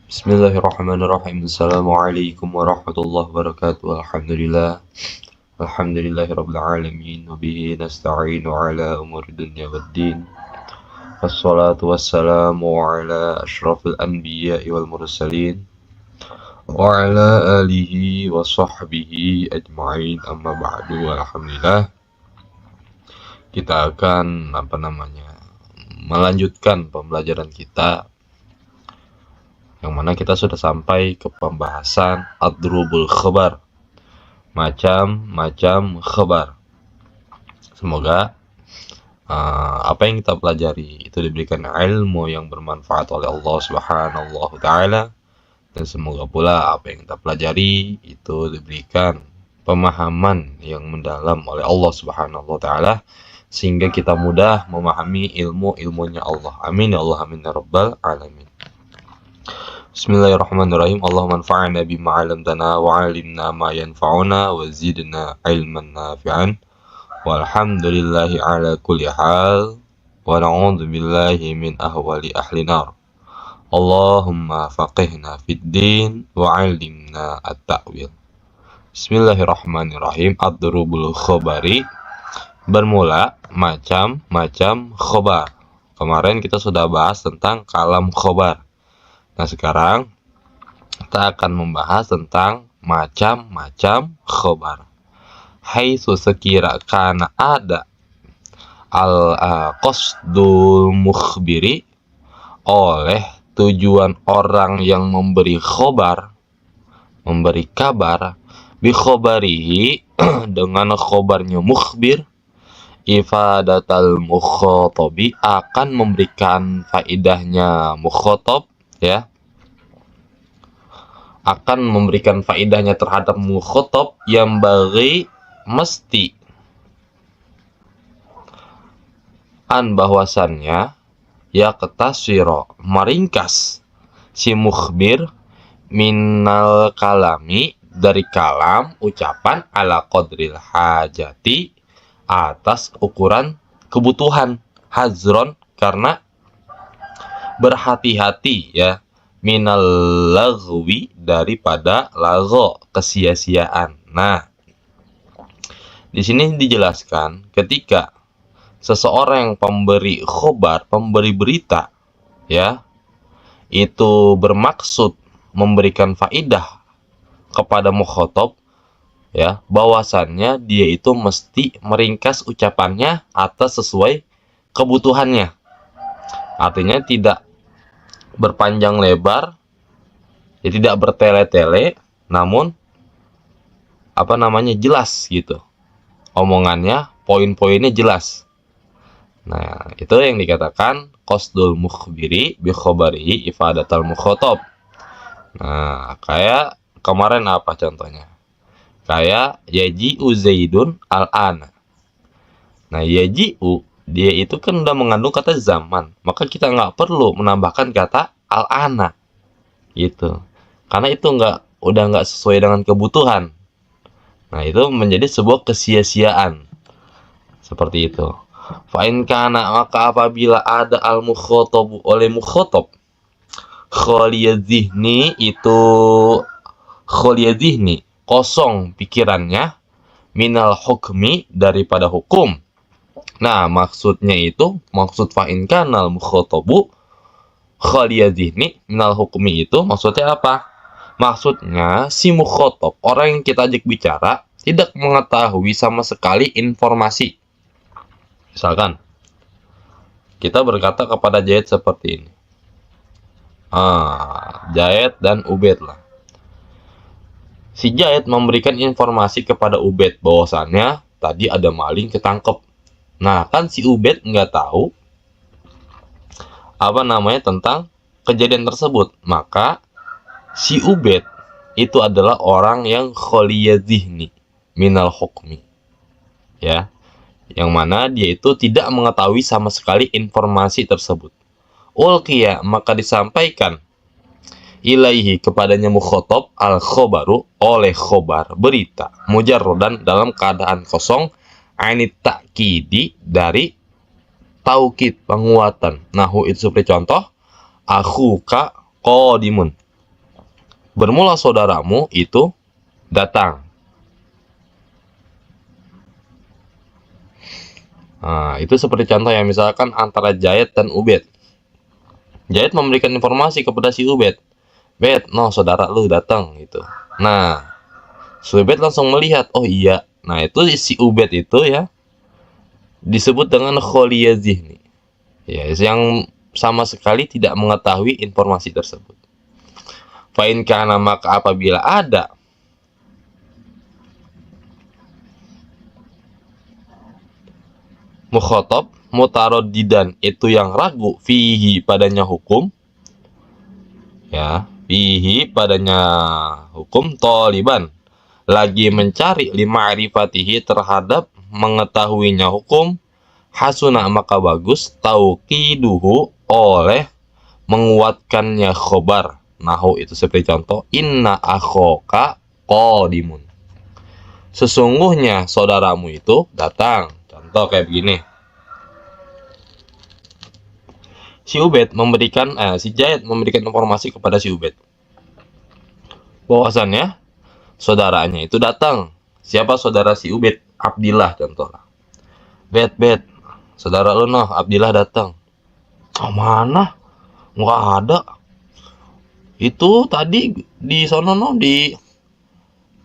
Bismillahirrahmanirrahim. Assalamualaikum warahmatullahi wabarakatuh. Alhamdulillahirabbil alamin wa bihi nasta'inu ala umuri dunya waddin. Wassalatu wassalamu ala asyrafil anbiya'i wal mursalin wa ala alihi wa sahbihi ajma'in. Amma ba'du. Alhamdulillah. Kita akan melanjutkan pembelajaran kita, yang mana kita sudah sampai ke pembahasan adrubul khabar, macam-macam khabar. Semoga apa yang kita pelajari itu diberikan ilmu yang bermanfaat oleh Allah Subhanahu wa taala, dan semoga pula apa yang kita pelajari itu diberikan pemahaman yang mendalam oleh Allah Subhanahu wa taala, sehingga kita mudah memahami ilmunya Allah. Amin ya Allah, amin ya rabbal alamin. Bismillahirrahmanirrahim. Allahumma anfa'na bima 'allamtana wa 'allimna ma yanfa'una wa zidna 'ilman nafi'an. Walhamdulillahi 'ala kulli hal wa na'udzu billahi min ahwali ahli nar. Allahumma faqihna fid din wa 'allimna at-ta'wil. Bismillahirrahmanirrahim. Adrubul khabari, bermula macam-macam khabar. Kemarin kita sudah bahas tentang kalam khabar. Nah, sekarang kita akan membahas tentang macam-macam khabar. Haitsu sekira kana ada al-qasdul mukhbiri, oleh tujuan orang yang memberi khabar, memberi kabar, bi khabarihi dengan khabarnya mukhbir, ifadatal mukhatabi, akan memberikan faidahnya mukhatab, ya, akan memberikan faidahnya terhadap mukhatab, yang bagi mesti an bahwasannya ya ketaswiro meringkas si mukhbir minal kalami, dari kalam ucapan, ala qadril hajati, atas ukuran kebutuhan, hazron karena berhati-hati, ya, minal laghwi, daripada lagho, kesia-siaan. Nah, di sini dijelaskan ketika seseorang yang pemberi khobar, pemberi berita, ya, itu bermaksud memberikan faidah kepada mukhatab, ya, bahwasannya dia itu mesti meringkas ucapannya atas sesuai kebutuhannya. Artinya tidak berpanjang lebar, ya, tidak bertele-tele, namun jelas gitu. Omongannya, poin-poinnya jelas. Nah, itu yang dikatakan qasdul mukhbiri bi khabarihi ifadatal mukhatab. Nah, kayak kemarin apa contohnya? Kayak yaji'u Zaidun al-ana. Nah, yaji'u, dia itu kan udah mengandung kata zaman, maka kita nggak perlu menambahkan kata al-ana gitu, karena itu udah nggak sesuai dengan kebutuhan. Nah, itu menjadi sebuah kesia-siaan seperti itu. Fa'in kana, maka apabila ada al-mukhotobu, oleh mukhotob, kholiyadzihni, itu kholiyadzihni, kosong pikirannya, minal hukmi, daripada hukum. Nah, maksudnya itu, maksud fa'in kanal mukhotobu khaliyadzihni minal hukmi, itu maksudnya apa? Maksudnya si mukhotob, orang yang kita ajak bicara, tidak mengetahui sama sekali informasi. Misalkan kita berkata kepada Zaid seperti ini, Zaid dan Ubaid lah. Si Zaid memberikan informasi kepada Ubaid bahwasannya tadi ada maling ketangkep. Nah, kan si Ubaid nggak tahu tentang kejadian tersebut. Maka si Ubaid itu adalah orang yang kholiyadzihni minal hukmi, ya, yang mana dia itu tidak mengetahui sama sekali informasi tersebut. Ulqiya, maka disampaikan, ilaihi, kepadanya mukhatab, al khobaru, oleh khobar, berita, mujarrodan, dalam keadaan kosong, ainit ta'kidi, dari taukid, penguatan. Nahu, itu seperti contoh, akhuka qadimun, bermula saudaramu itu datang. Nah, itu seperti contoh ya, misalkan antara Jayat dan Ubed. Jayat memberikan informasi kepada si Ubed. Bet, no, saudara lu datang gitu. Nah, si Ubed langsung melihat, oh iya. Nah, itu si Ubed itu ya disebut dengan kholiyah zihni. Ya, yang sama sekali tidak mengetahui informasi tersebut. Fa'in kana, maka apabila ada mukhotob mutarodidan, itu yang ragu, fihi padanya hukum, ya, fihi padanya hukum, toliban lagi mencari, lima'rifatihi terhadap mengetahuinya hukum, hasuna maka bagus, tauqiduhu oleh menguatkannya khobar. Nahu itu seperti contoh, inna akhoka qadimun, sesungguhnya saudaramu itu datang. Contoh kayak begini. Si Jayat memberikan informasi kepada si Ubed bahwasannya saudaranya itu datang. Siapa saudara si Ubed? Abdillah contoh. Bet, saudara lu noh, Abdillah datang. Oh, mana? Nggak ada. Itu tadi di sono noh, di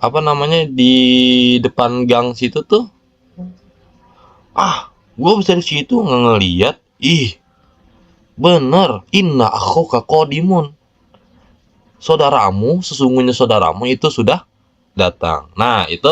apa namanya, di depan gang situ tuh. Ah, gua bisa di situ nggak ngeliat. Ih, bener. Inna akhoka qadimun, sesungguhnya saudaramu itu sudah datang. Nah, itu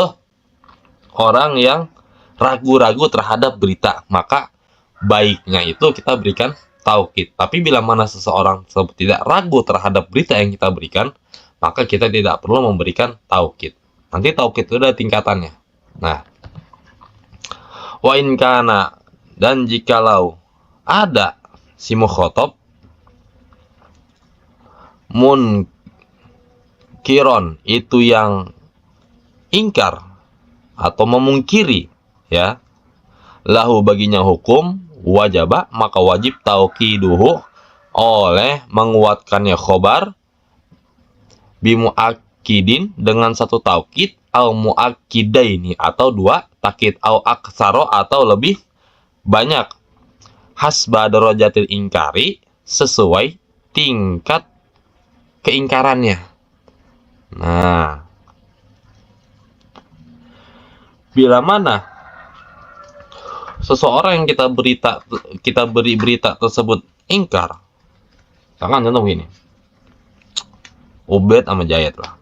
orang yang ragu-ragu terhadap berita, maka baiknya itu kita berikan taukid. Tapi bila mana seseorang tidak ragu terhadap berita yang kita berikan, maka kita tidak perlu memberikan taukid. Nanti taukid itu ada tingkatannya. Nah, wa in kana, dan jikalau ada si mukhotob munkiron, itu yang ingkar atau memungkiri, ya, lahu baginya hukum, wajaba maka wajib tauqiduhu oleh menguatkannya khobar, bimuakidin dengan satu taukid, au muakidaini atau dua takkid, au aksaro atau lebih banyak, hasba darajatil ingkari sesuai tingkat keingkarannya. Nah, bila mana seseorang yang kita beri berita tersebut ingkar, misalkan contoh begini, Ubed sama Jayat lah,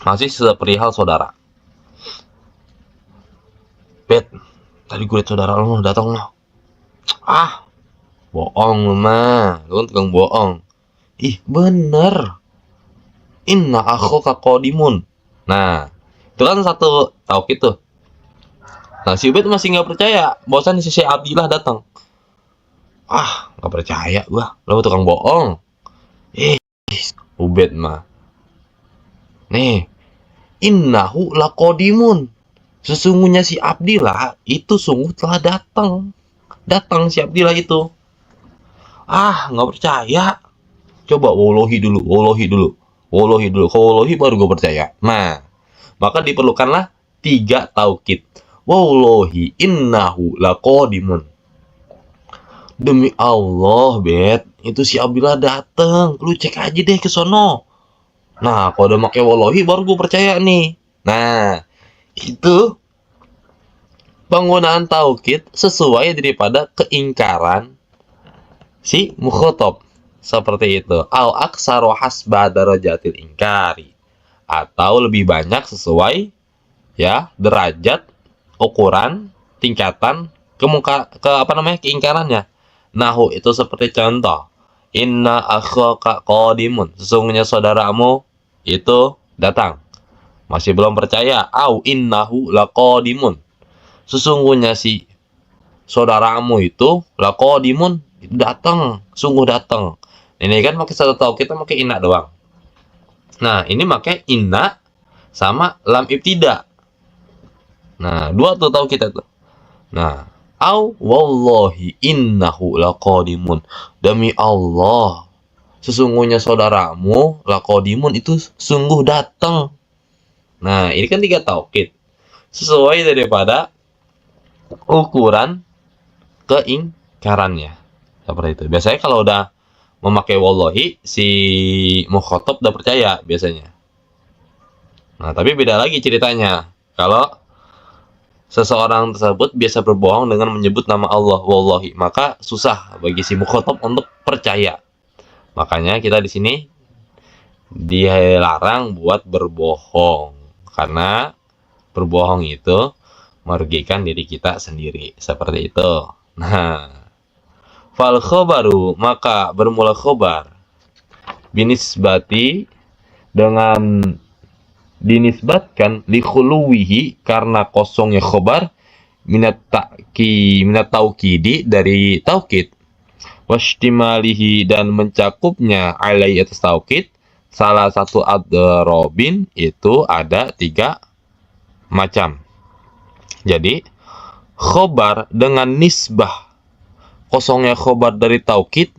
masih seperihal saudara. Bet, tadi gue liat saudara lu datang loh. Ah, bohong lu mah, lu kan tukang bohong. Ih, bener. Inna akhoka qadimun. Nah, itu kan satu taukid tuh. Nah, si Ubed masih nggak percaya bahwasan si Abdillah datang. Ah, nggak percaya gua, lu tukang bohong. Ubed mah, nih, innahu laqadimun, sesungguhnya si Abdillah itu sungguh telah datang si Abdillah itu. Ah, nggak percaya. Coba wallahi dulu. Kalau wallahi baru gue percaya. Nah, maka diperlukanlah 3 taukid. Wallahi innahu laqadimun, demi Allah, Bet, itu si Abdillah datang. Lu cek aja deh ke sono. Nah, kalau udah pakai wallahi baru gue percaya nih. Nah, itu penggunaan taukid sesuai daripada keingkaran si mukhotob. Seperti itu. Au aksaru hasba darajatil ingkari, atau lebih banyak sesuai, ya, derajat, ukuran, tingkatan keingkarannya. Nahu itu seperti contoh, inna akhaka qadimun, sesungguhnya saudaramu itu datang. Masih belum percaya. Au innahu laqadimun, sesungguhnya si saudaramu itu laqadimun, itu datang, sungguh datang. Ini kan pakai satu tahu, kita pakai inna doang. Nah, ini pakai inna sama lam ibtida. Nah, 2 tuh tahu kita tuh. Nah, au wallahi innahu laqadimun, demi Allah sesungguhnya saudaramu laqadimun, itu sungguh datang. Nah, ini kan 3 taukid. Sesuai daripada ukuran keingkarannya. Seperti itu. Biasanya kalau udah memakai wallahi, si mukhatab udah percaya biasanya. Nah, tapi beda lagi ceritanya. Kalau seseorang tersebut biasa berbohong dengan menyebut nama Allah wallahi, maka susah bagi si mukhatab untuk percaya. Makanya kita di sini dilarang buat berbohong, karena berbohong itu merugikan diri kita sendiri. Seperti itu. Nah, fal khobaru, maka bermula khobar binisbati, dengan dinisbatkan li khuluwihi, karena kosongnya khobar, minat taukidi, dari taukid, wastimalihi, dan mencakupnya alai, atas taukid, salah satu adrobin, itu ada 3 macam. Jadi khobar dengan nisbah kosongnya khobar dari taukid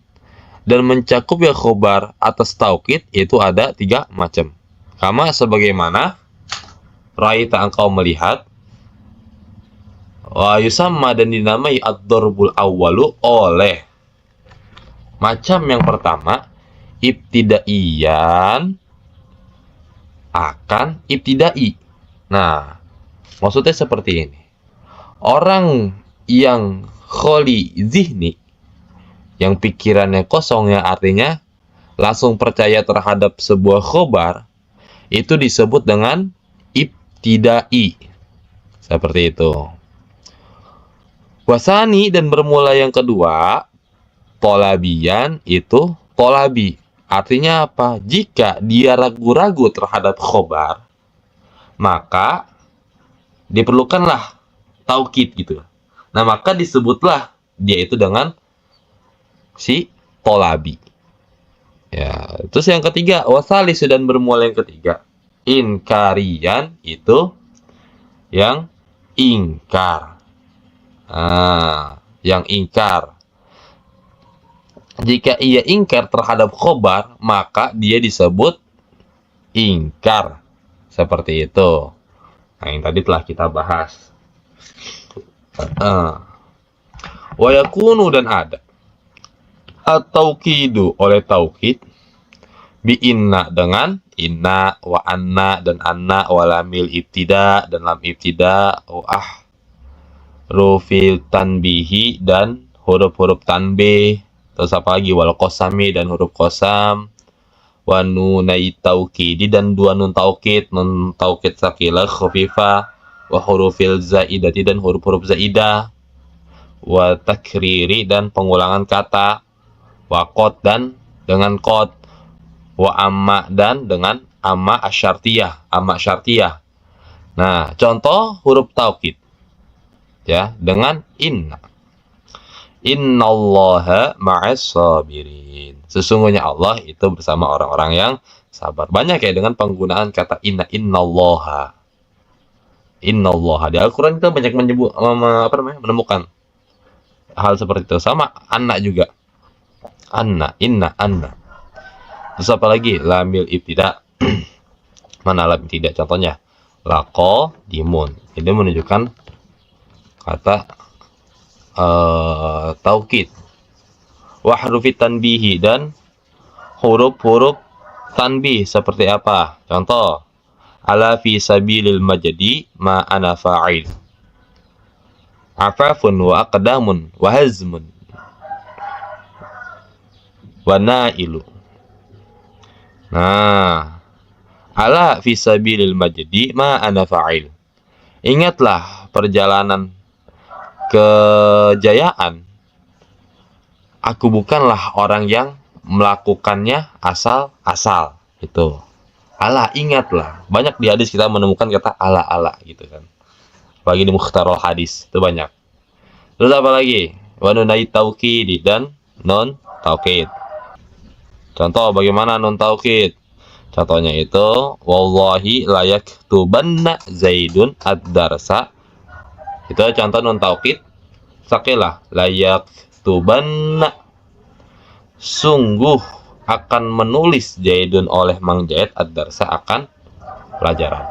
dan mencakup ya khobar atas taukid, itu ada 3 macam. Kama sebagaimana raita, engkau melihat, wa yusamma, dan dinamai ad-darbul awwalu, oleh macam yang pertama ibtidaiyan, akan ibtidai. Nah, maksudnya seperti ini. Orang yang kholi zihni, yang pikirannya kosong, yang artinya langsung percaya terhadap sebuah khobar, itu disebut dengan ibtidai. Seperti itu. Wasani, dan bermula yang kedua, tolabian, itu tolabi. Artinya apa? Jika dia ragu-ragu terhadap khobar, maka diperlukanlah taukid gitu. Nah, maka disebutlah dia itu dengan si tolabi. Ya, terus yang ketiga, wasalis, dan bermula yang ketiga, inkarian, itu yang ingkar. Nah, yang ingkar. Jika ia ingkar terhadap khobar, maka dia disebut ingkar. Seperti itu. Nah, yang tadi telah kita bahas. Wa yakunu, dan ada at-taukidu, oleh taukid, bi inna, dengan inna, wa anna, dan anna, wa lamil ibtida, dan lam ibtida, wa rufil tanbihi, dan huruf-huruf tanbih. Terus apa lagi? Wal qasami, dan huruf qasam, wa nunai taukidi, dan 2 nun taukid sakilah khafifa, wa hurufil zaidati, dan huruf-huruf zaidah, wa takriri, dan pengulangan kata, wa qad, dan dengan qad, wa amma, dan dengan amma asyartiyah. Nah, contoh huruf taukid ya, dengan inna. Innallaha ma'as sabirin. Sesungguhnya Allah itu bersama orang-orang yang sabar. Banyak ya dengan penggunaan kata inna, innallaha. Innallaha. Di Al-Qur'an kita banyak menemukan hal seperti itu. Sama anna juga. Anna, inna, anna. Terus apa lagi? Lamil ibtida. Mana lam ibtida? Contohnya laqadimun. Ini menunjukkan kata taukid. Wa hurufit tanbihi, dan huruf-huruf tanbih seperti apa? Contoh, ala fi sabilil majdi ma ana fa'il. Afafun wa aqdamun wa hazmun wa na'ilu. Nah, ala fi sabilil majdi ma ana fa'il. Ingatlah perjalanan kejayaan, aku bukanlah orang yang melakukannya asal-asal. Itu. Ala, ingatlah. Banyak di hadis kita menemukan kata ala gitu kan. Bagi di mukhtarul hadis itu banyak. Terus apa lagi? Wa nunai taukid, dan non taukid. Contoh bagaimana non taukid? Contohnya itu, wallahi layak tubanna zaidun ad-darsa. Itu contoh non taukid. Sakilah layak tubanna, sungguh akan menulis Zaidun oleh Mang Zaid ad-darsa akan pelajaran.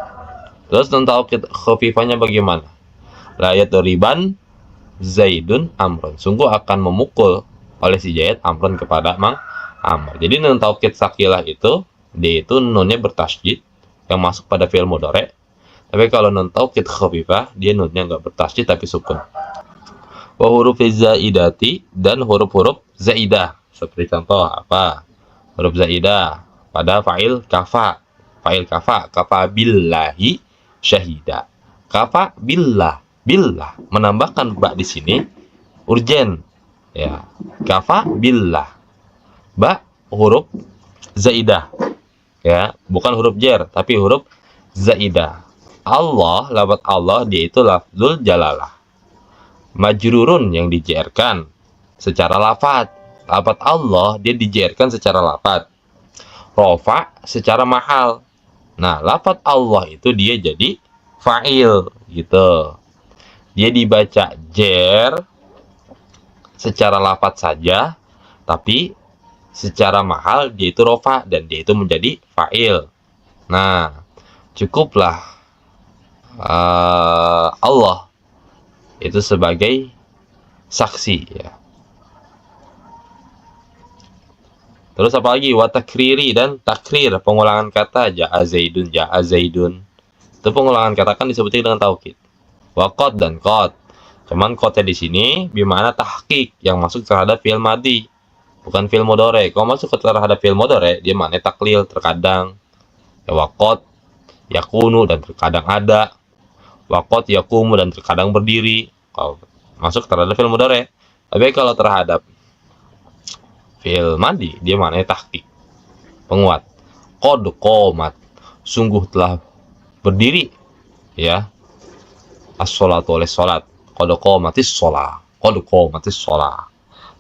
Terus nun taukid khafifahnya bagaimana? La yadriban Zaidun Amron. Sungguh akan memukul oleh si Zaid Amron kepada Mang Amr. Jadi nun taukid sakilah itu dia itu nunnya bertasydid yang masuk pada fi'il mudhari. Tapi kalau nun taukid khafifah dia nunnya enggak bertasydid tapi sukun. Wa huruf zaidati dan huruf-huruf zaidah. Seperti contoh apa? Huruf zaidah pada fa'il kafa. Fa'il kafa, kafa billahi syahida. Kafa billah, billah menambahkan ba di sini urgen. Ya. Kafa billah. Ba huruf zaidah. Ya, bukan huruf jar tapi huruf zaidah. Allah, lafaz Allah dia itu lafzul jalalah. Majrurun yang dijerkan secara lafaz. Lafaz Allah dia dijerkan secara lafaz. Rofa secara mahal. Nah, lafaz Allah itu dia jadi fa'il gitu. Dia dibaca jer secara lafaz saja, tapi secara mahal dia itu rofa dan dia itu menjadi fa'il. Nah, cukuplah Allah itu sebagai saksi ya. Terus apa lagi? Wa takriri dan takrir, pengulangan kata ja'a Zaidun, ja'a Zaidun. Itu pengulangan kata kan disebutnya dengan taukid. Wa qad dan qad. Cuman qadnya di sini bimana tahqiq yang masuk terhadap fi'il madhi, bukan fi'il mudhari. Kalau masuk terhadap fi'il mudhari dia maknanya taklil terkadang. Ya wa qad yakunu dan terkadang ada. Wa qad yaqumu dan terkadang berdiri. Kalau masuk terhadap fi'il mudhari. Tapi kalau terhadap fi'il madhi dia maknanya tahqiq, penguat. Qad qomat, sungguh telah berdiri ya as-sholatu oleh salat. Qad qomatis shalah, qad qomatis shalah.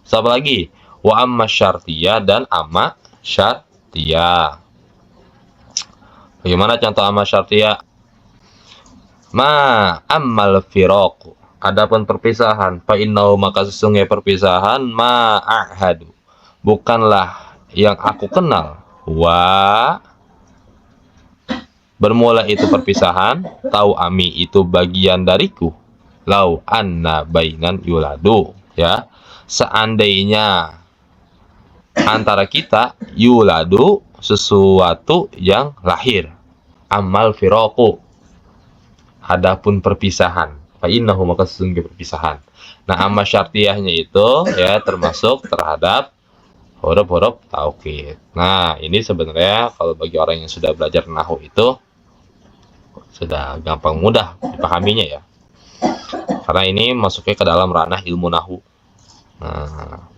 Siapa lagi? Wa amma syartiyah dan amma syartiyah. Bagaimana contoh amma syartiyah? Ma ammal firaq, adapun perpisahan, fa innahu maka sesungguhnya perpisahan ma a'hadu, bukanlah yang aku kenal. Wa bermula itu perpisahan, tahu ami itu bagian dariku. Lau anna bainan yuladu, ya. Seandainya antara kita yuladu sesuatu yang lahir. Amal firaqu, adapun perpisahan. Fa innahu maka sesungguhnya perpisahan. Nah, amma syartiyahnya itu ya termasuk terhadap huruf-huruf taukid. Nah, ini sebenarnya kalau bagi orang yang sudah belajar nahwu itu sudah gampang mudah dipahaminya ya. Karena ini masuknya ke dalam ranah ilmu nahwu. Nah,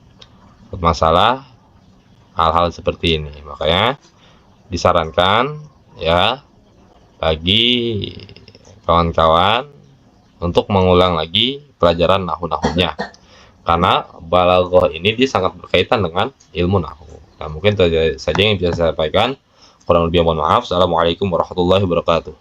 masalah hal-hal seperti ini. Makanya disarankan ya bagi kawan-kawan untuk mengulang lagi pelajaran nahwu-nahwunya. Karena balaghah ini dia sangat berkaitan dengan ilmu nahwu. Nah, mungkin saja yang bisa saya sampaikan. Kurang lebih mohon maaf. Assalamualaikum warahmatullahi wabarakatuh.